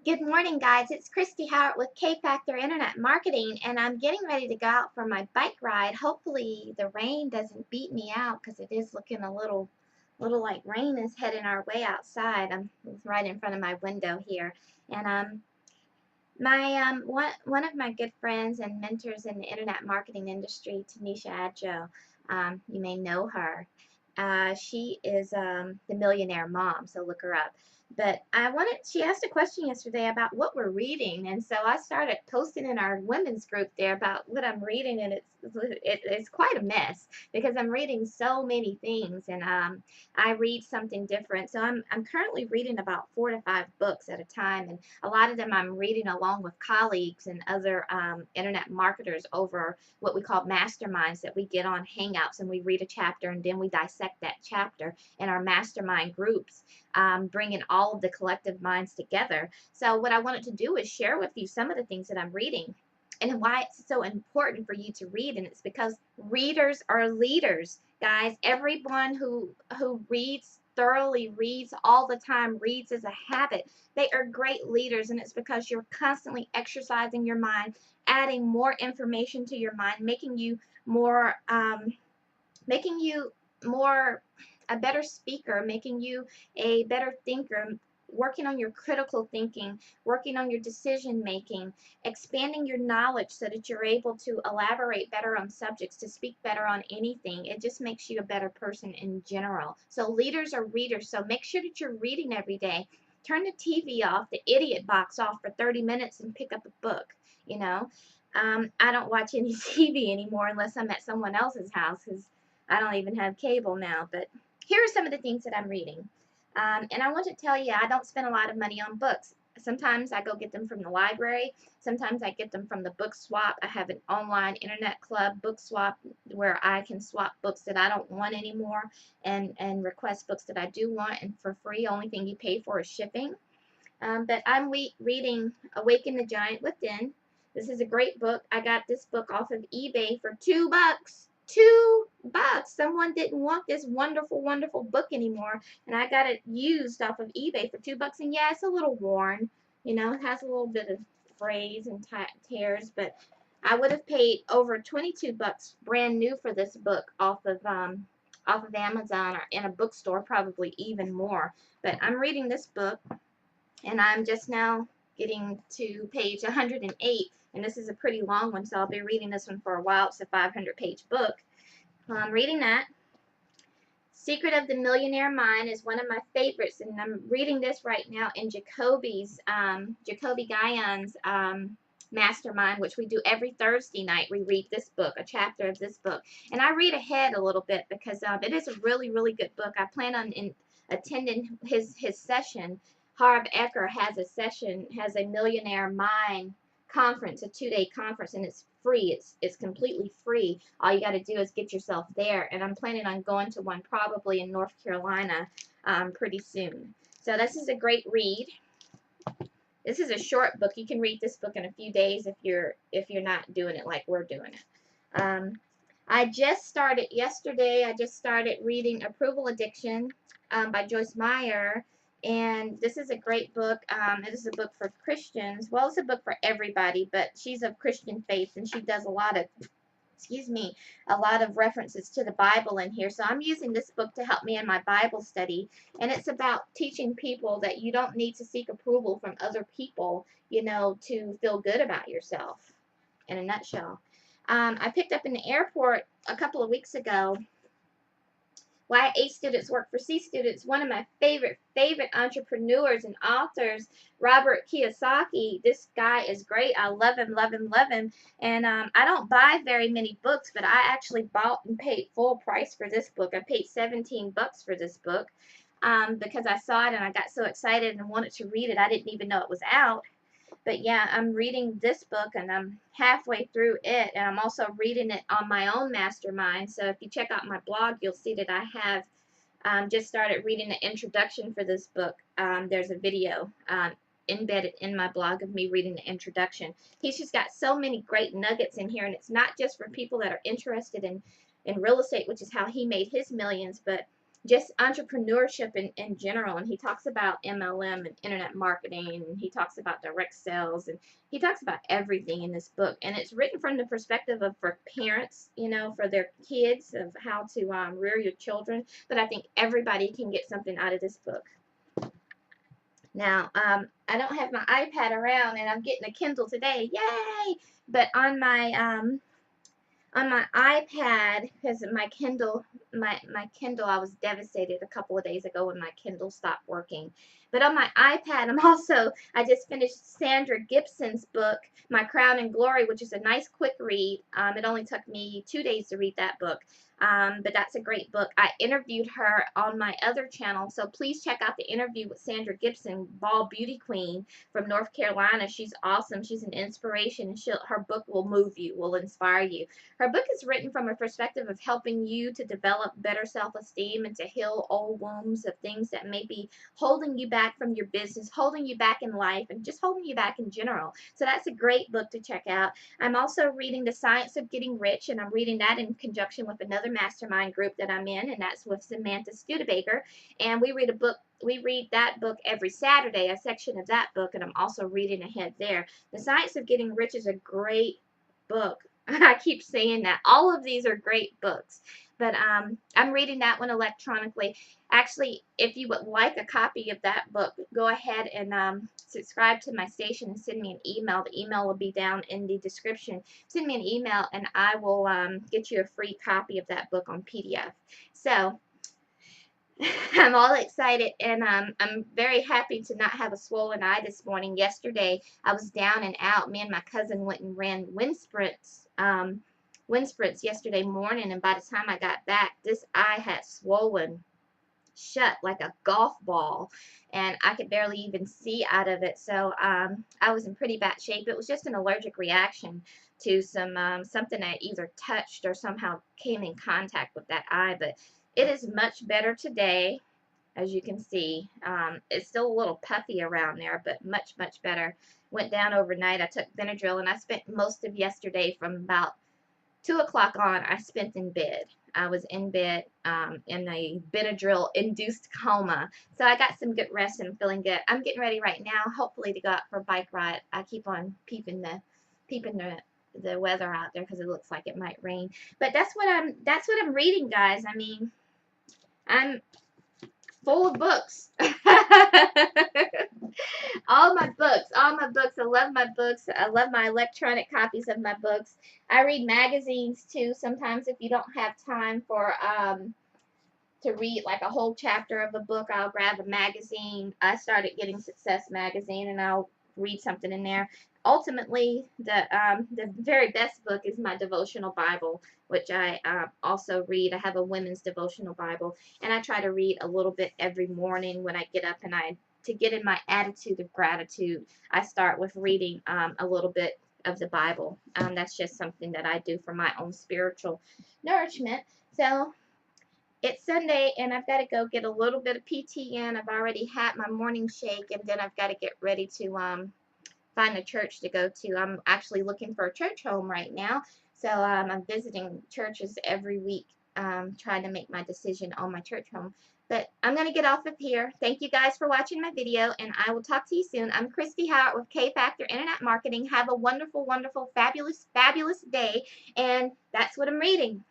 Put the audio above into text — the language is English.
Good morning, guys. It's Kristie Howard with K Factor Internet Marketing, and I'm getting ready to go out for my bike ride. Hopefully, the rain doesn't beat me out because it is looking a little like rain is heading our way outside. I'm right in front of my window here, and my one of my good friends and mentors in the internet marketing industry, Tanisha Adjo, you may know her. She is the Millionaire Mom, so look her up. But she asked a question yesterday about what we're reading, and so I started posting in our women's group there about what I'm reading, and it's quite a mess because I'm reading so many things, and I read something different. So I'm currently reading about 4 to 5 books at a time, and a lot of them I'm reading along with colleagues and other internet marketers over what we call masterminds that we get on Hangouts, and we read a chapter and then we dissect that chapter in our mastermind groups, bringing all of the collective minds together. So what I wanted to do is share with you some of the things that I'm reading and why it's so important for you to read. And it's because readers are leaders, guys. Everyone who reads thoroughly, reads all the time, reads as a habit, they are great leaders. And it's because you're constantly exercising your mind, adding more information to your mind, making you more a better speaker, making you a better thinker, working on your critical thinking, working on your decision making, expanding your knowledge so that you're able to elaborate better on subjects, to speak better on anything. It just makes you a better person in general. So leaders are readers. So make sure that you're reading every day. Turn the TV off, the idiot box off for 30 minutes and pick up a book, you know. I don't watch any TV anymore unless I'm at someone else's house because I don't even have cable now. But here are some of the things that I'm reading. And I want to tell you, I don't spend a lot of money on books. Sometimes I go get them from the library. Sometimes I get them from the book swap. I have an online internet club book swap where I can swap books that I don't want anymore and request books that I do want, and for free. Only thing you pay for is shipping. But I'm reading Awaken the Giant Within. This is a great book. I got this book off of eBay for $2. $2. Someone didn't want this wonderful, wonderful book anymore, and I got it used off of eBay for $2. And yeah, it's a little worn. You know, it has a little bit of frays and tears, but I would have paid over $22 brand new for this book off of Amazon or in a bookstore, probably even more. But I'm reading this book, and I'm just now getting to page 108, and this is a pretty long one, so I'll be reading this one for a while. It's a 500-page book. I'm reading that. Secret of the Millionaire Mind is one of my favorites, and I'm reading this right now in Jacoby Guyon's mastermind, which we do every Thursday night. We read this book, a chapter of this book, and I read ahead a little bit because it is a really, really good book. I plan on attending his session. Harv Eker has a Millionaire Mind conference, a 2-day conference, and it's free. It's completely free. All you got to do is get yourself there, and I'm planning on going to one probably in North Carolina pretty soon. So this is a great read. This is a short book. You can read this book in a few days if you're not doing it like we're doing it. I just started yesterday. I just started reading Approval Addiction by Joyce Meyer. And this is a great book. It is a book for Christians. Well, it's a book for everybody, but she's of Christian faith, and she does a lot of references to the Bible in here. So I'm using this book to help me in my Bible study, and it's about teaching people that you don't need to seek approval from other people, you know, to feel good about yourself, in a nutshell. I picked up in the airport a couple of weeks ago Why A Students Work for C Students. One of my favorite entrepreneurs and authors, Robert Kiyosaki. This guy is great. I love him, love him, love him. And I don't buy very many books, but I actually bought and paid full price for this book. I paid $17 for this book because I saw it and I got so excited and wanted to read it. I didn't even know it was out. But yeah, I'm reading this book, and I'm halfway through it, and I'm also reading it on my own mastermind. So if you check out my blog, you'll see that I have just started reading the introduction for this book. There's a video embedded in my blog of me reading the introduction. He's just got so many great nuggets in here, and it's not just for people that are interested in real estate, which is how he made his millions, but just entrepreneurship in general. And he talks about MLM and internet marketing, and he talks about direct sales, and he talks about everything in this book. And it's written from the perspective of for parents, you know, for their kids, of how to rear your children. But I think everybody can get something out of this book. Now, I don't have my iPad around, and I'm getting a Kindle today. Yay! But on my iPad, because my Kindle, I was devastated a couple of days ago when my Kindle stopped working. But on my iPad, I just finished Sandra Gibson's book, My Crown and Glory, which is a nice quick read. It only took me 2 days to read that book. But that's a great book. I interviewed her on my other channel, so please check out the interview with Sandra Gibson, Ball Beauty Queen from North Carolina. She's awesome. She's an inspiration. Her book will move you, will inspire you. Her book is written from a perspective of helping you to develop better self-esteem and to heal old wounds of things that may be holding you back from your business, holding you back in life, and just holding you back in general. So that's a great book to check out. I'm also reading The Science of Getting Rich, and I'm reading that in conjunction with another mastermind group that I'm in, and that's with Samantha Studebaker. And we read that book every Saturday, a section of that book, and I'm also reading ahead there. The Science of Getting Rich is a great book. I keep saying that. All of these are great books, but I'm reading that one electronically. Actually, if you would like a copy of that book, go ahead and subscribe to my station and send me an email. The email will be down in the description. Send me an email, and I will get you a free copy of that book on PDF. So I'm all excited, and I'm very happy to not have a swollen eye this morning. Yesterday, I was down and out. Me and my cousin went and ran wind sprints yesterday morning, and by the time I got back, this eye had swollen shut like a golf ball, and I could barely even see out of it. So I was in pretty bad shape. It was just an allergic reaction to something I either touched or somehow came in contact with that eye, but it is much better today, as you can see. It's still a little puffy around there, but much, much better. Went down overnight. I took Benadryl, and I spent most of yesterday from about 2 o'clock on, I spent in bed. I was in bed in a Benadryl-induced coma. So I got some good rest and I'm feeling good. I'm getting ready right now, hopefully, to go out for a bike ride. I keep on peeping the weather out there because it looks like it might rain. But that's what I'm reading, guys. I mean, I'm full of books. all my books. I love my books. I love my electronic copies of my books. I read magazines too. Sometimes if you don't have time for to read like a whole chapter of a book, I'll grab a magazine. I started getting Success magazine, and I'll read something in there. Ultimately, the very best book is my devotional Bible, which I also read. I have a women's devotional Bible, and I try to read a little bit every morning when I get up, and to get in my attitude of gratitude, I start with reading a little bit of the Bible. That's just something that I do for my own spiritual nourishment. So it's Sunday, and I've got to go get a little bit of PT in. I've already had my morning shake, and then I've got to get ready to find a church to go to. I'm actually looking for a church home right now, so I'm visiting churches every week, trying to make my decision on my church home. But I'm going to get off of here. Thank you guys for watching my video, and I will talk to you soon. I'm Kristie Howard with K-Factor Internet Marketing. Have a wonderful, wonderful, fabulous, fabulous day, and that's what I'm reading.